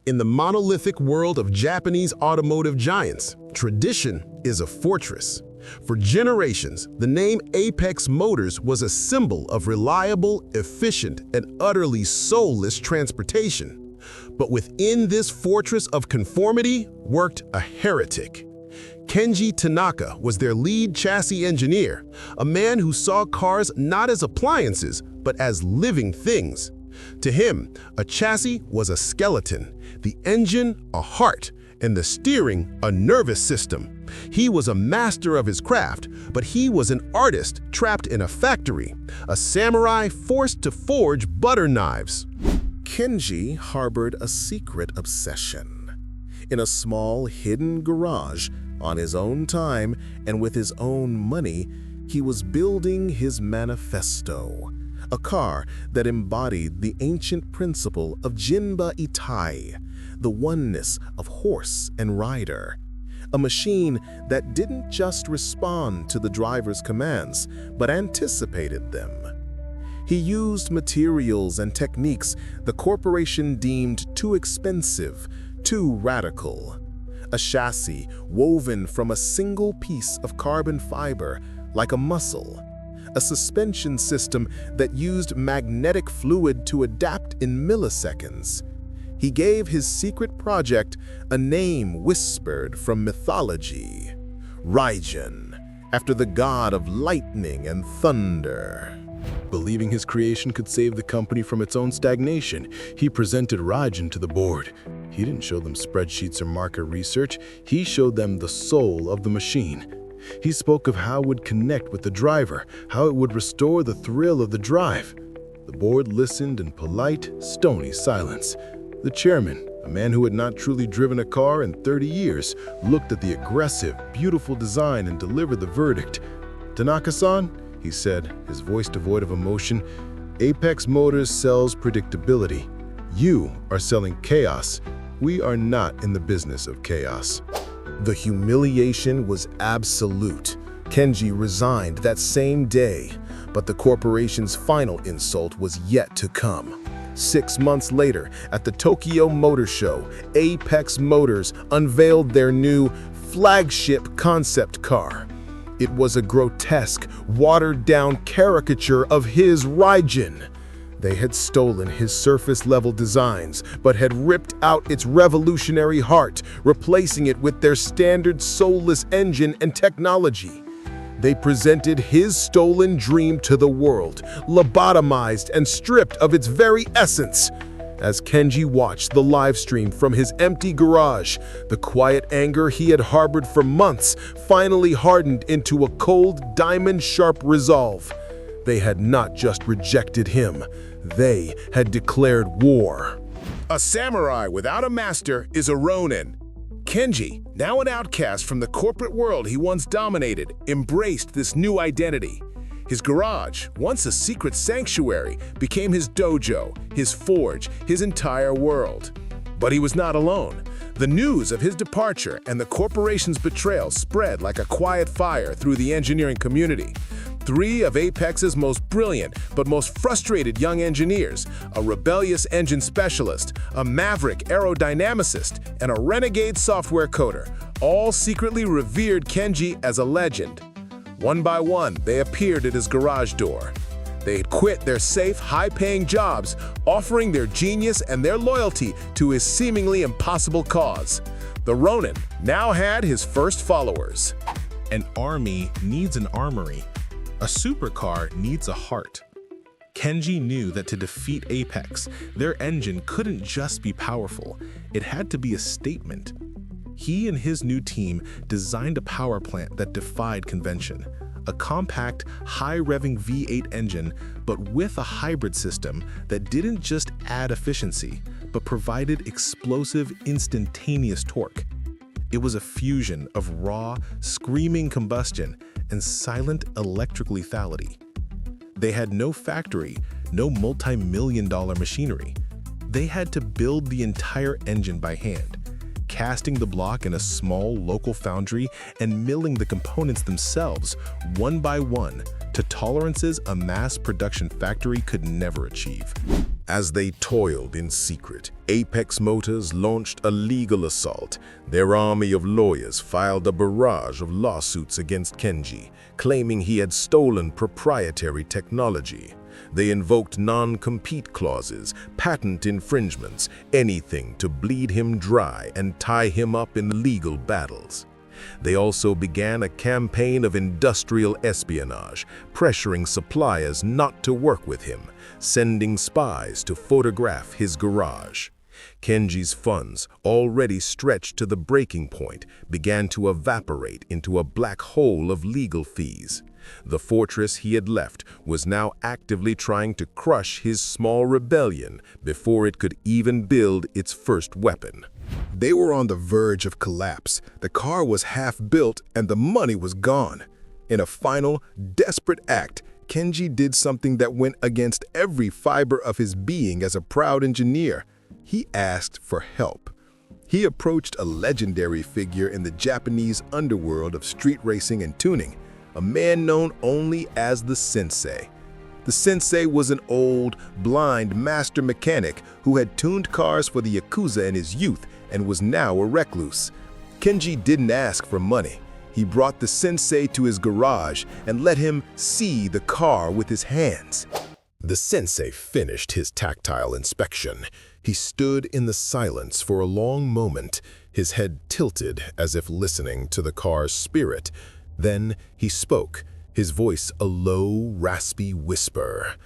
In the monolithic world of Japanese automotive giants, tradition is a fortress. For generations, the name Apex Motors was a symbol of reliable, efficient, and utterly soulless transportation. But within this fortress of conformity worked a heretic. Kenji Tanaka was their lead chassis engineer, a man who saw cars not as appliances, but as living things. To him, a chassis was a skeleton, the engine a heart, and the steering a nervous system. He was a master of his craft, but he was an artist trapped in a factory, a samurai forced to forge butter knives. Kenji harbored a secret obsession. In a small, hidden garage, on his own time and with his own money, he was building his manifesto, a car that embodied the ancient principle of Jinba Itai, the oneness of horse and rider, a machine that didn't just respond to the driver's commands, but anticipated them. He used materials and techniques the corporation deemed too expensive, too radical. A chassis woven from a single piece of carbon fiber, like a muscle. A suspension system that used magnetic fluid to adapt in milliseconds. He gave his secret project a name whispered from mythology, Raijin, after the god of lightning and thunder. Believing his creation could save the company from its own stagnation, he presented Raijin to the board. He didn't show them spreadsheets or market research, he showed them the soul of the machine. He spoke of how it would connect with the driver, how it would restore the thrill of the drive. The board listened in polite, stony silence. The chairman, a man who had not truly driven a car in 30 years, looked at the aggressive, beautiful design and delivered the verdict. "Tanaka-san," he said, his voice devoid of emotion, "Apex Motors sells predictability. You are selling chaos. We are not in the business of chaos." The humiliation was absolute. Kenji resigned that same day, but the corporation's final insult was yet to come. 6 months later, at the Tokyo Motor Show, Apex Motors unveiled their new flagship concept car. It was a grotesque, watered-down caricature of his Raijin. They had stolen his surface-level designs, but had ripped out its revolutionary heart, replacing it with their standard soulless engine and technology. They presented his stolen dream to the world, lobotomized and stripped of its very essence. As Kenji watched the live stream from his empty garage, the quiet anger he had harbored for months finally hardened into a cold, diamond-sharp resolve. They had not just rejected him, they had declared war. A samurai without a master is a ronin. Kenji, now an outcast from the corporate world he once dominated, embraced this new identity. His garage, once a secret sanctuary, became his dojo, his forge, his entire world. But he was not alone. The news of his departure and the corporation's betrayal spread like a quiet fire through the engineering community. 3 of Apex's most brilliant but most frustrated young engineers, a rebellious engine specialist, a maverick aerodynamicist, and a renegade software coder, all secretly revered Kenji as a legend. One by one, they appeared at his garage door. They had quit their safe, high-paying jobs, offering their genius and their loyalty to his seemingly impossible cause. The Ronin now had his first followers. An army needs an armory. A supercar needs a heart. Kenji knew that to defeat Apex, their engine couldn't just be powerful, it had to be a statement. He and his new team designed a power plant that defied convention. A compact, high-revving V8 engine, but with a hybrid system that didn't just add efficiency, but provided explosive, instantaneous torque. It was a fusion of raw, screaming combustion and silent electric lethality. They had no factory, no multi-million-dollar machinery. They had to build the entire engine by hand, casting the block in a small local foundry and milling the components themselves one by one, to tolerances a mass production factory could never achieve. As they toiled in secret, Apex Motors launched a legal assault. Their army of lawyers filed a barrage of lawsuits against Kenji, claiming he had stolen proprietary technology. They invoked non-compete clauses, patent infringements, anything to bleed him dry and tie him up in legal battles. They also began a campaign of industrial espionage, pressuring suppliers not to work with him, sending spies to photograph his garage. Kenji's funds, already stretched to the breaking point, began to evaporate into a black hole of legal fees. The fortress he had left was now actively trying to crush his small rebellion before it could even build its first weapon. They were on the verge of collapse. The car was half built and the money was gone. In a final, desperate act, Kenji did something that went against every fiber of his being as a proud engineer. He asked for help. He approached a legendary figure in the Japanese underworld of street racing and tuning, a man known only as the Sensei. The Sensei was an old, blind master mechanic who had tuned cars for the Yakuza in his youth and was now a recluse. Kenji didn't ask for money. He brought the Sensei to his garage and let him see the car with his hands. The Sensei finished his tactile inspection. He stood in the silence for a long moment, his head tilted as if listening to the car's spirit. Then he spoke, his voice a low, raspy whisper.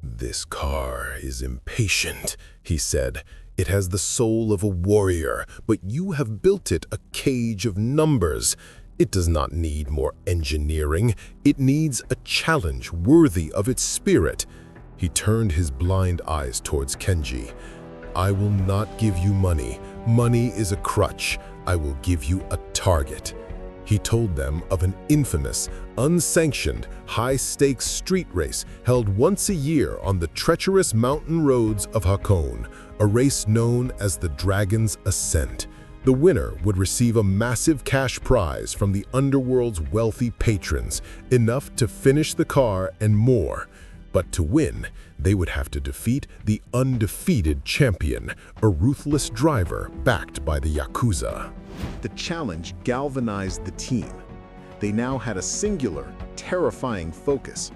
"This car is impatient," he said. "It has the soul of a warrior, but you have built it a cage of numbers. It does not need more engineering. It needs a challenge worthy of its spirit." He turned his blind eyes towards Kenji. "I will not give you money. Money is a crutch. I will give you a target." He told them of an infamous, unsanctioned, high-stakes street race held once a year on the treacherous mountain roads of Hakone, a race known as the Dragon's Ascent. The winner would receive a massive cash prize from the underworld's wealthy patrons, enough to finish the car and more. But to win, they would have to defeat the undefeated champion, a ruthless driver backed by the Yakuza. The challenge galvanized the team. They now had a singular, terrifying focus.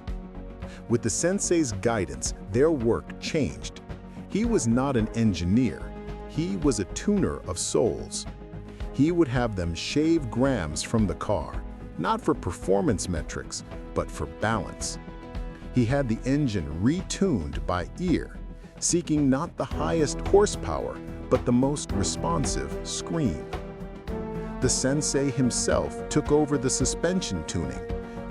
With the Sensei's guidance, their work changed. He was not an engineer. He was a tuner of souls. He would have them shave grams from the car, not for performance metrics, but for balance. He had the engine retuned by ear, seeking not the highest horsepower, but the most responsive scream. The Sensei himself took over the suspension tuning,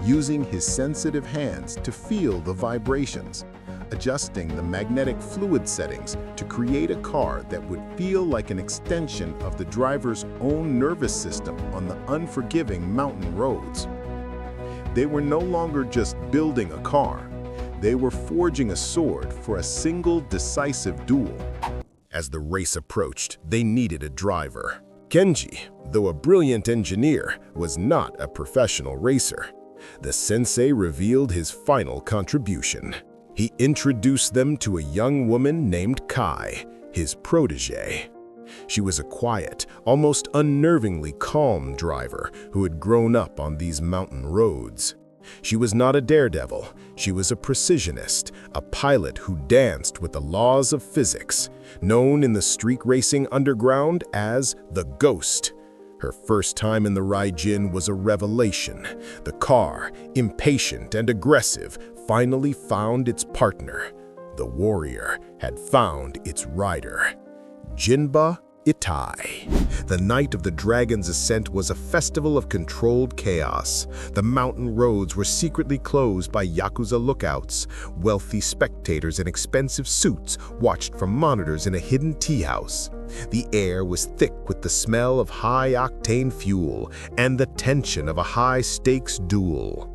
using his sensitive hands to feel the vibrations, adjusting the magnetic fluid settings to create a car that would feel like an extension of the driver's own nervous system on the unforgiving mountain roads. They were no longer just building a car. They were forging a sword for a single decisive duel. As the race approached, they needed a driver. Kenji, though a brilliant engineer, was not a professional racer. The Sensei revealed his final contribution. He introduced them to a young woman named Kai, his protege. She was a quiet, almost unnervingly calm driver who had grown up on these mountain roads. She was not a daredevil. She was a precisionist, a pilot who danced with the laws of physics, known in the street racing underground as the Ghost. Her first time in the Raijin was a revelation. The car, impatient and aggressive, finally found its partner. The warrior had found its rider. Jinba Itai. The night of the Dragon's Ascent was a festival of controlled chaos. The mountain roads were secretly closed by Yakuza lookouts. Wealthy spectators in expensive suits watched from monitors in a hidden tea house. The air was thick with the smell of high-octane fuel and the tension of a high-stakes duel.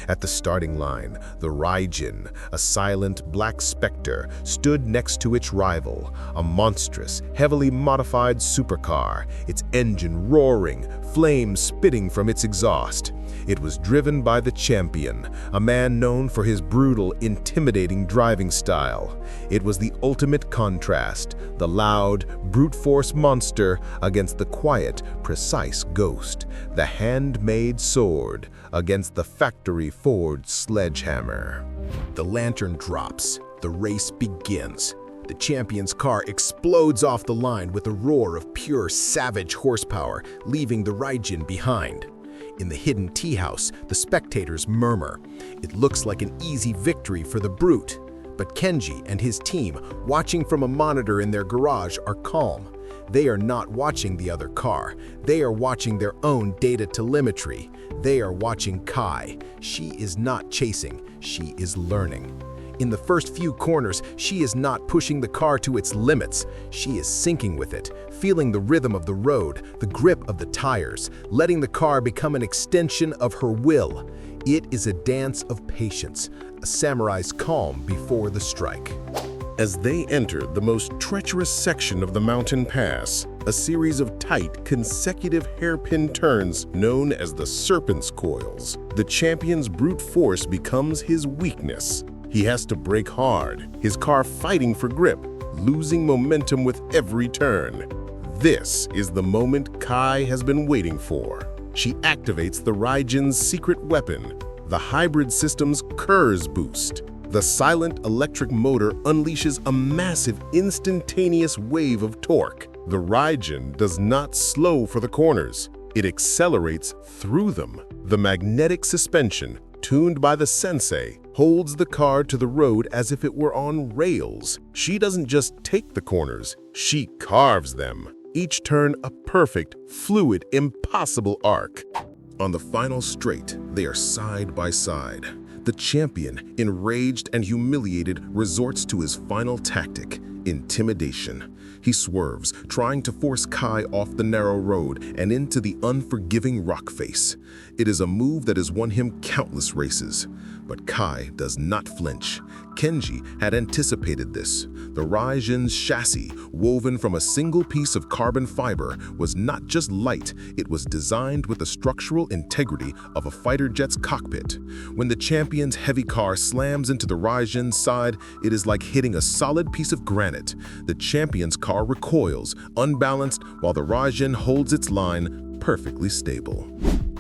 At the starting line, the Raijin, a silent black specter, stood next to its rival, a monstrous, heavily modified supercar, its engine roaring, flames spitting from its exhaust. It was driven by the champion, a man known for his brutal, intimidating driving style. It was the ultimate contrast, the loud, brute force monster against the quiet, precise ghost, the handmade sword against the factory forged sledgehammer. The lantern drops. The race begins. The champion's car explodes off the line with a roar of pure, savage horsepower, leaving the Raijin behind. In the hidden tea house, the spectators murmur. It looks like an easy victory for the brute. But Kenji and his team, watching from a monitor in their garage, are calm. They are not watching the other car. They are watching their own data telemetry. They are watching Kai. She is not chasing. She is learning. In the first few corners, she is not pushing the car to its limits. She is syncing with it, feeling the rhythm of the road, the grip of the tires, letting the car become an extension of her will. It is a dance of patience, a samurai's calm before the strike. As they enter the most treacherous section of the mountain pass, a series of tight, consecutive hairpin turns known as the serpent's coils, the champion's brute force becomes his weakness. He has to brake hard, his car fighting for grip, losing momentum with every turn. This is the moment Kai has been waiting for. She activates the Raijin's secret weapon, the hybrid system's Kurz boost. The silent electric motor unleashes a massive, instantaneous wave of torque. The Raijin does not slow for the corners. It accelerates through them. The magnetic suspension, tuned by the sensei, holds the car to the road as if it were on rails. She doesn't just take the corners, she carves them. Each turn a perfect, fluid, impossible arc. On the final straight, they are side by side. The champion, enraged and humiliated, resorts to his final tactic, intimidation. He swerves, trying to force Kai off the narrow road and into the unforgiving rock face. It is a move that has won him countless races. But Kai does not flinch. Kenji had anticipated this. The Raijin's chassis, woven from a single piece of carbon fiber, was not just light, it was designed with the structural integrity of a fighter jet's cockpit. When the champion's heavy car slams into the Raijin's side, it is like hitting a solid piece of granite. The champion's car recoils, unbalanced, while the Raijin holds its line, perfectly stable.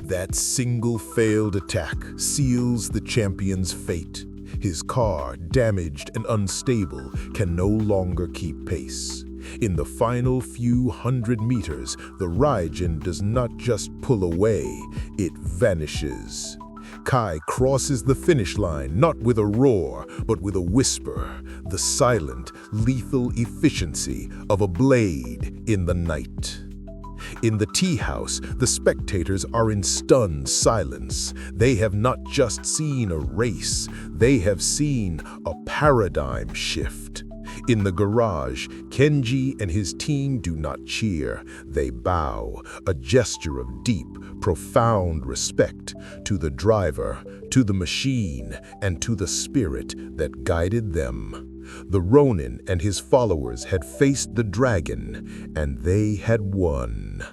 That single failed attack seals the champion's fate. His car, damaged and unstable, can no longer keep pace. In the final few hundred meters, the Raijin does not just pull away, it vanishes. Kai crosses the finish line not with a roar, but with a whisper, the silent, lethal efficiency of a blade in the night. In the tea house, the spectators are in stunned silence. They have not just seen a race, they have seen a paradigm shift. In the garage, Kenji and his team do not cheer. They bow, a gesture of deep, profound respect to the driver, to the machine, and to the spirit that guided them. The Ronin and his followers had faced the dragon, and they had won.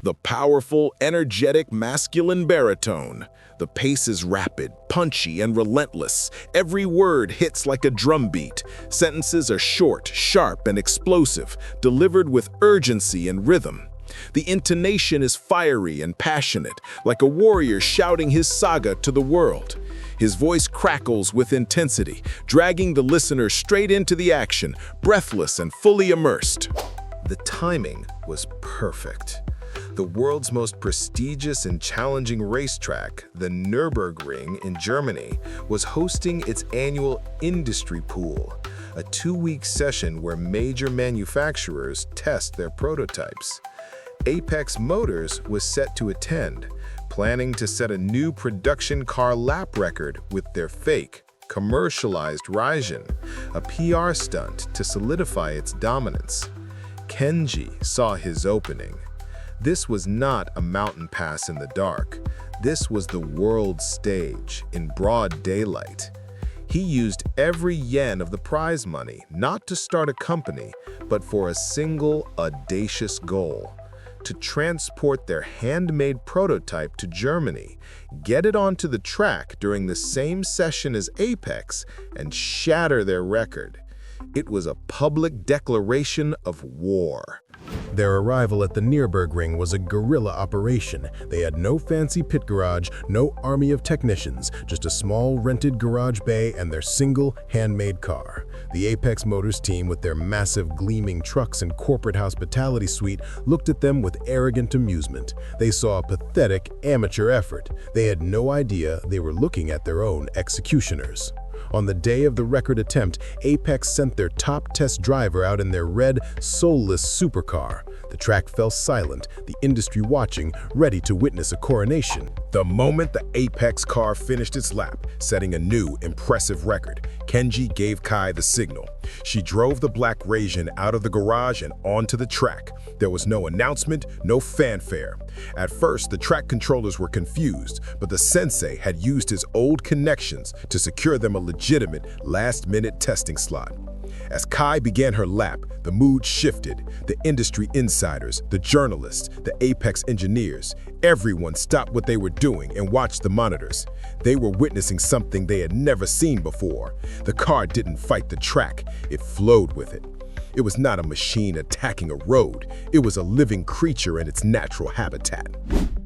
The powerful, energetic, masculine baritone. The pace is rapid, punchy, and relentless. Every word hits like a drumbeat. Sentences are short, sharp, and explosive, delivered with urgency and rhythm. The intonation is fiery and passionate, like a warrior shouting his saga to the world. His voice crackles with intensity, dragging the listener straight into the action, breathless and fully immersed. The timing was perfect. The world's most prestigious and challenging racetrack, the Nürburgring in Germany, was hosting its annual industry pool, a 2-week session where major manufacturers test their prototypes. Apex Motors was set to attend, planning to set a new production car lap record with their fake, commercialized Raijin, a PR stunt to solidify its dominance. Kenji saw his opening. This was not a mountain pass in the dark. This was the world stage in broad daylight. He used every yen of the prize money not to start a company, but for a single audacious goal: to transport their handmade prototype to Germany, get it onto the track during the same session as Apex, and shatter their record. It was a public declaration of war. Their arrival at the Nürburgring was a guerrilla operation. They had no fancy pit garage, no army of technicians, just a small rented garage bay and their single handmade car. The Apex Motors team, with their massive gleaming trucks and corporate hospitality suite, looked at them with arrogant amusement. They saw a pathetic, amateur effort. They had no idea they were looking at their own executioners. On the day of the record attempt, Apex sent their top test driver out in their red, soulless supercar. The track fell silent, the industry watching, ready to witness a coronation. The moment the Apex car finished its lap, setting a new, impressive record, Kenji gave Kai the signal. She drove the black Rasian out of the garage and onto the track. There was no announcement, no fanfare. At first, the track controllers were confused, but the sensei had used his old connections to secure them a legitimate, last-minute testing slot. As Kai began her lap, the mood shifted. The industry insiders, the journalists, the Apex engineers, everyone stopped what they were doing and watched the monitors. They were witnessing something they had never seen before. The car didn't fight the track, it flowed with it. It was not a machine attacking a road, it was a living creature in its natural habitat.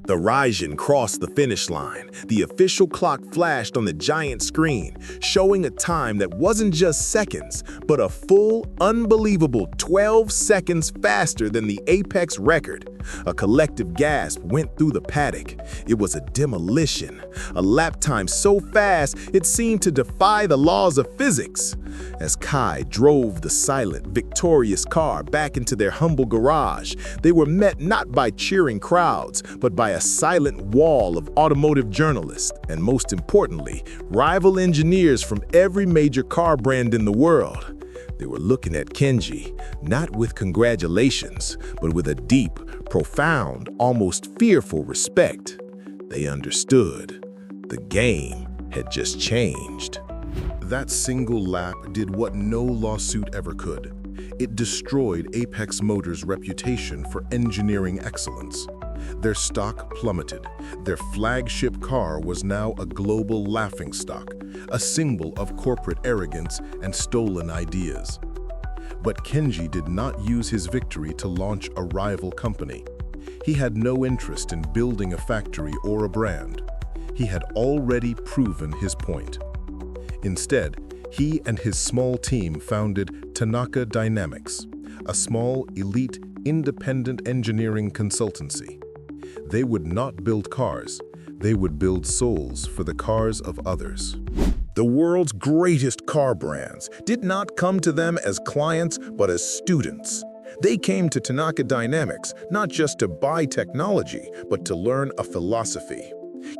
The Rasian crossed the finish line. The official clock flashed on the giant screen, showing a time that wasn't just seconds, but a full, unbelievable 12 seconds faster than the Apex record. A collective gasp went through the paddock. It was a demolition, a lap time so fast it seemed to defy the laws of physics. As Kai drove the silent, victorious car back into their humble garage, they were met not by cheering crowds, but by a silent wall of automotive journalists, and most importantly, rival engineers from every major car brand in the world. They were looking at Kenji, not with congratulations, but with a deep, profound, almost fearful respect. They understood. The game had just changed. That single lap did what no lawsuit ever could. It destroyed Apex Motors' reputation for engineering excellence. Their stock plummeted. Their flagship car was now a global laughingstock, a symbol of corporate arrogance and stolen ideas. But Kenji did not use his victory to launch a rival company. He had no interest in building a factory or a brand. He had already proven his point. Instead, he and his small team founded Tanaka Dynamics, a small, elite, independent engineering consultancy. They would not build cars, they would build souls for the cars of others. The world's greatest car brands did not come to them as clients, but as students. They came to Tanaka Dynamics not just to buy technology, but to learn a philosophy.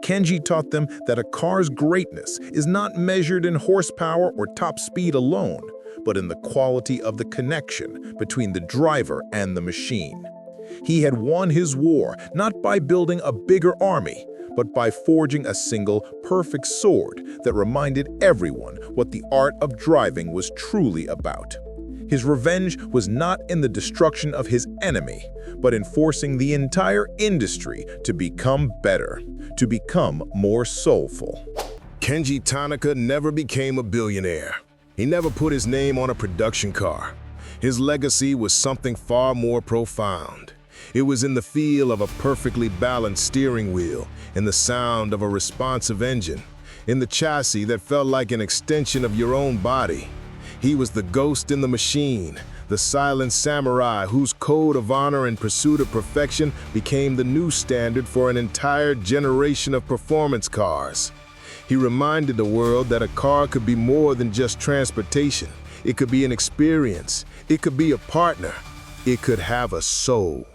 Kenji taught them that a car's greatness is not measured in horsepower or top speed alone, but in the quality of the connection between the driver and the machine. He had won his war not by building a bigger army, but by forging a single, perfect sword that reminded everyone what the art of driving was truly about. His revenge was not in the destruction of his enemy, but in forcing the entire industry to become better, to become more soulful. Kenji Tanaka never became a billionaire. He never put his name on a production car. His legacy was something far more profound. It was in the feel of a perfectly balanced steering wheel, in the sound of a responsive engine, in the chassis that felt like an extension of your own body. He was the ghost in the machine, the silent samurai whose code of honor and pursuit of perfection became the new standard for an entire generation of performance cars. He reminded the world that a car could be more than just transportation. It could be an experience. It could be a partner. It could have a soul.